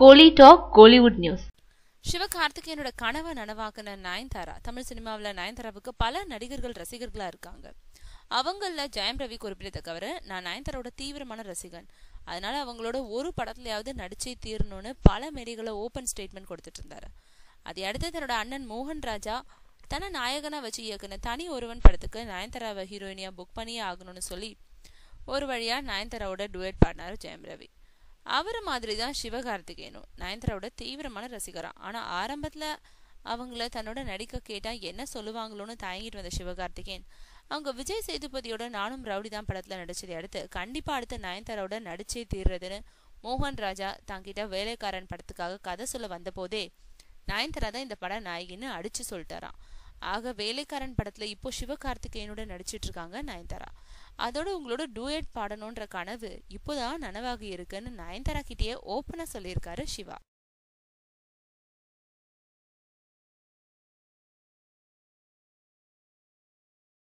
கோலி talk Kollywood news. சிவகார்த்திகேயனோட கனவை நனவாக்குன நயன்தாரா தமிழ் சினிமாவில் நயன்தாராவுக்கு பல நடிகர்கள் ரசிகர்களா இருக்காங்க. அவங்கள ஜெயம் ரவி குறிப்பிடத்தக்கவர். நான் நயன்தாராவோட தீவிரமான ரசிகன், அதனால அவங்களோட ஒரு படத்துலயாவது நடிச்சே தீரணும்னு பல மேடைகளை ஓபன் ஸ்டேட்மெண்ட் கொடுத்துட்டு இருந்தாரு. அதை அடுத்து தன்னோட அண்ணன் மோகன் ராஜா தன்னை நாயகனா வச்சு இயக்குன தனி ஒருவன் படத்துக்கு நயன்தாராவை ஹீரோயினியா புக் பண்ணியே ஆகணும்னு சொல்லி ஒரு வழியா நயன்தாராவோட டுவேட் பாடினாரு ஜெயம் ரவி. அவரை மாதிரி தான் சிவகார்த்திகேயனும் நயன்தாராவோட தீவிரமான ரசிகரா. ஆனா ஆரம்பத்துல அவங்கள தன்னோட நடிக்க கேட்டா என்ன சொல்லுவாங்களோன்னு தயங்கிட்டு வந்த சிவகார்த்திகேயன் அவங்க விஜய் சேதுபதியோட நானும் ரவுடி தான் படத்துல நடிச்சதை அடுத்து கண்டிப்பா அடுத்த நயன்தாராவோட நடிச்சே தீர்றதுன்னு மோகன் ராஜா தங்கிட்ட வேலைக்காரன் படத்துக்காக கதை சொல்ல வந்த போதே நயன்தாரா தான் இந்த பட நாயகின்னு அடிச்சு சொல்லிட்டாராம். ஆக வேலைக்காரன் படத்துல இப்போ சிவகார்த்திகேயனோட நடிச்சிட்டு இருக்காங்க நயன்தாரா. அதோட உங்களோட டூயட் பாடணும்ன்ற கனவு இப்போதான் நனவாகி இருக்குன்னு நயன்தாரா கிட்டேயே ஓப்பனா சொல்லியிருக்காரு சிவா.